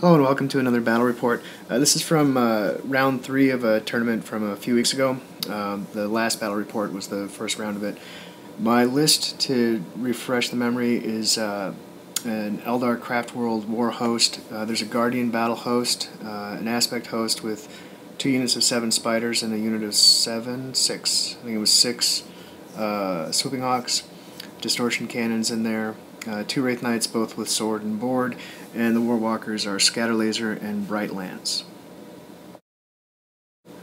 Hello and welcome to another battle report. This is from round 3 of a tournament from a few weeks ago. The last battle report was the first round of it. My list, to refresh the memory, is an Eldar Craft World War host. There's a Guardian battle host, an aspect host with 2 units of 7 spiders and a unit of 6. I think it was 6 swooping hawks, distortion cannons in there. 2 Wraith Knights, both with sword and board, and the Warwalkers are Scatter Laser and Bright Lance.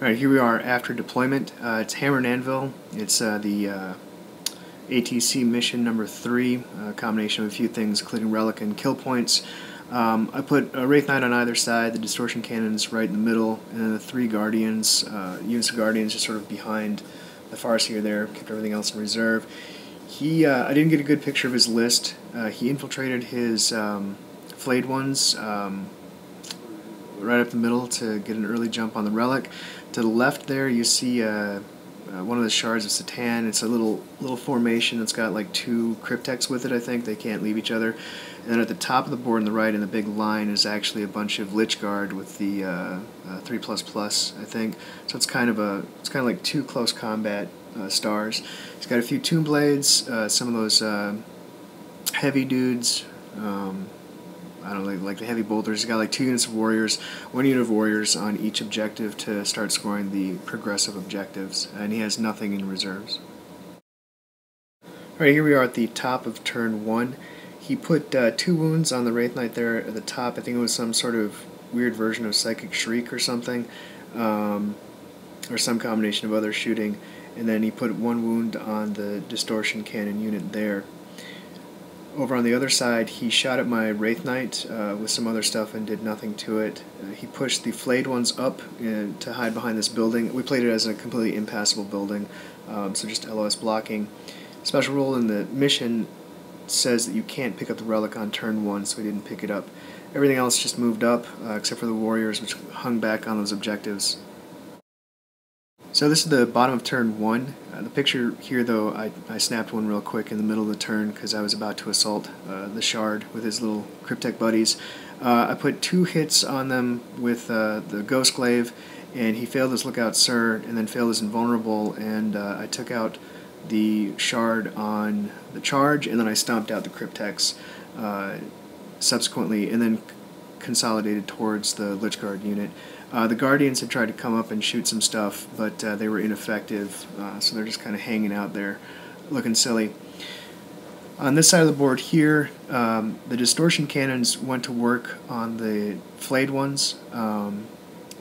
Alright, here we are after deployment. It's Hammer and Anvil. It's the ATC Mission number 3, a combination of a few things, including relic and kill points. I put a Wraith Knight on either side, the distortion cannons right in the middle, and then the 3 Guardians, units of Guardians just sort of behind the Farseer there, kept everything else in reserve. I didn't get a good picture of his list. He infiltrated his flayed ones right up the middle to get an early jump on the relic. To the left there you see one of the shards of Satan. It's a little formation that's got like 2 cryptex with it, I think. They can't leave each other. And then at the top of the board on the right in the big line is actually a bunch of Lich Guard with the 3++, I think. So it's kind of like 2 close combat stars. He's got a few Tomb Blades, some of those heavy dudes. I don't know, like the heavy bolters. He's got like 2 units of warriors, 1 unit of warriors on each objective to start scoring the progressive objectives, and he has nothing in reserves. Alright, here we are at the top of turn 1. He put 2 wounds on the Wraith Knight there at the top. I think it was some sort of weird version of Psychic Shriek or something, or some combination of other shooting, and then he put 1 wound on the distortion cannon unit there. Over on the other side, he shot at my Wraith Knight with some other stuff and did nothing to it. He pushed the flayed ones up to hide behind this building. We played it as a completely impassable building, so just LOS blocking. Special rule in the mission says that you can't pick up the relic on turn 1, so we didn't pick it up. Everything else just moved up, except for the warriors, which hung back on those objectives. So this is the bottom of turn 1. The picture here, though, I snapped one real quick in the middle of the turn because I was about to assault the Shard with his little Cryptek buddies. I put 2 hits on them with the Ghostglaive, and he failed his Lookout Sir, and then failed his Invulnerable, and I took out the Shard on the charge, and then I stomped out the Cryptex subsequently, and then consolidated towards the Lich Guard unit. The Guardians had tried to come up and shoot some stuff, but they were ineffective, so they're just kind of hanging out there, looking silly. On this side of the board here, the distortion cannons went to work on the flayed ones,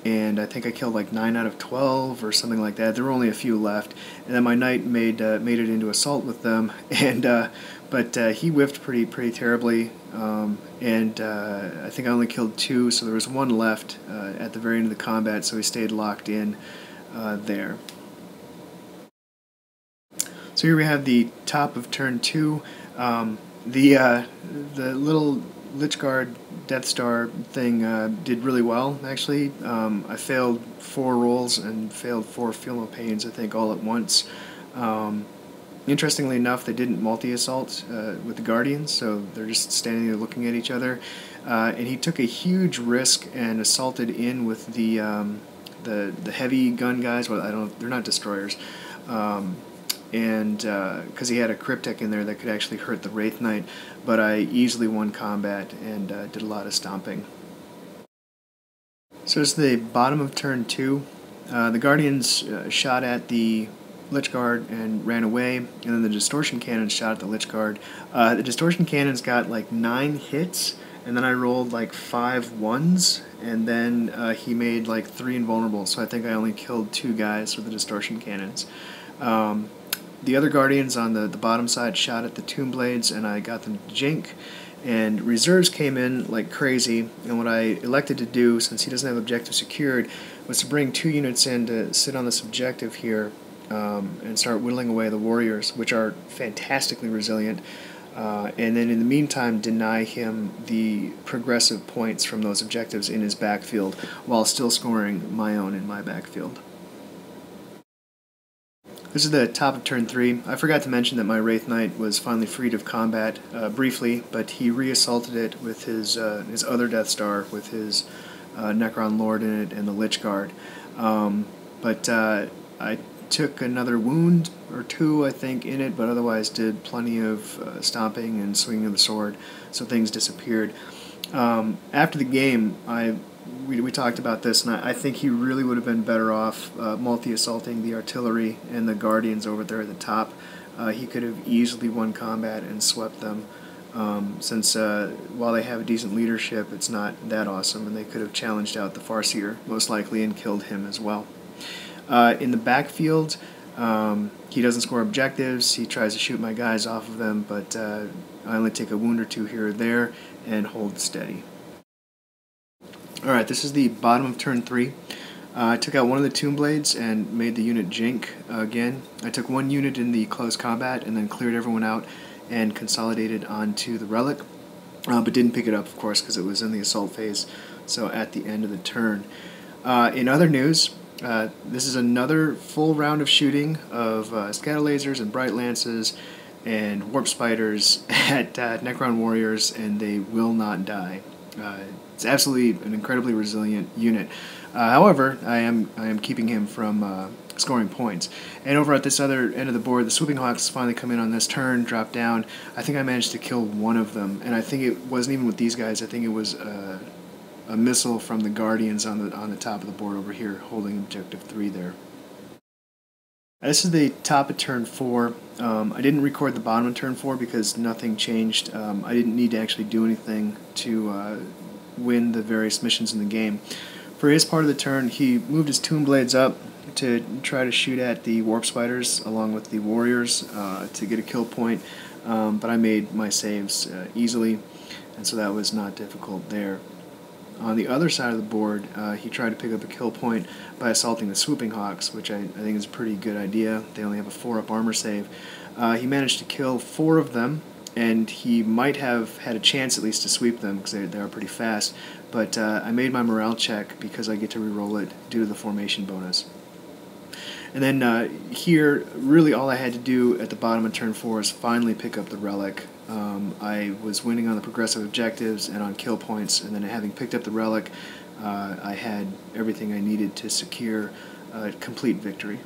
and I think I killed like 9 out of 12 or something like that. There were only a few left, and then my knight made it into assault with them, and but he whiffed pretty terribly, and I think I only killed 2, so there was 1 left at the very end of the combat, so he stayed locked in there. So here we have the top of turn 2. The little Lich Guard Death Star thing did really well, actually. I failed 4 rolls and failed 4 Feel No Pains, I think, all at once. Interestingly enough, they didn't multi-assault with the Guardians, so they're just standing there looking at each other. And he took a huge risk and assaulted in with the heavy gun guys. Well, they're not destroyers. And because he had a Cryptek in there that could actually hurt the Wraith Knight, but I easily won combat and did a lot of stomping. So it's the bottom of turn 2. The Guardians shot at the Lich Guard and ran away, and then the distortion cannons shot at the Lich Guard. The distortion cannons got like 9 hits, and then I rolled like 5 1s, and then he made like 3 invulnerable, so I think I only killed 2 guys with the distortion cannons. The other Guardians on the bottom side shot at the Tomb Blades, and I got them to jink, and reserves came in like crazy, and what I elected to do, since he doesn't have objective secured, was to bring 2 units in to sit on this objective here, and start whittling away the warriors, which are fantastically resilient, and then in the meantime deny him the progressive points from those objectives in his backfield while still scoring my own in my backfield. This is the top of turn 3. I forgot to mention that my Wraith Knight was finally freed of combat briefly, but he reassaulted it with his other Death Star with his Necron Lord in it and the Lich Guard. But I took another wound or two, I think, in it, but otherwise did plenty of stomping and swinging of the sword, so things disappeared. After the game, we talked about this, and I think he really would have been better off multi-assaulting the artillery and the Guardians over there at the top. He could have easily won combat and swept them, since while they have a decent leadership, it's not that awesome, and they could have challenged out the Farseer, most likely, and killed him as well. In the backfield, he doesn't score objectives. He tries to shoot my guys off of them, but I only take a wound or two here or there and hold steady. Alright, this is the bottom of turn 3. I took out one of the Tomb Blades and made the unit Jink again. I took one unit in the close combat and then cleared everyone out and consolidated onto the Relic, but didn't pick it up, of course, because it was in the assault phase, so at the end of the turn. In other news, this is another full round of shooting of scatter lasers and bright lances and warp spiders at Necron warriors, and they will not die. It's absolutely an incredibly resilient unit. However, I am keeping him from scoring points. And over at this other end of the board, the Swooping Hawks finally come in on this turn, drop down. I think I managed to kill one of them, and I think it wasn't even with these guys. I think it was a missile from the Guardians on the top of the board over here, holding objective 3 there. This is the top of turn 4. I didn't record the bottom of turn 4 because nothing changed. I didn't need to actually do anything to win the various missions in the game. For his part of the turn, he moved his Tomb Blades up to try to shoot at the Warp Spiders along with the Warriors to get a kill point, but I made my saves easily, and so that was not difficult there. On the other side of the board, he tried to pick up a kill point by assaulting the Swooping Hawks, which I think is a pretty good idea. They only have a 4-up armor save. He managed to kill 4 of them, and he might have had a chance at least to sweep them because they are pretty fast, but I made my morale check because I get to reroll it due to the formation bonus. And then here, really all I had to do at the bottom of turn 4 is finally pick up the Relic. I was winning on the progressive objectives and on kill points, and then having picked up the Relic, I had everything I needed to secure a complete victory.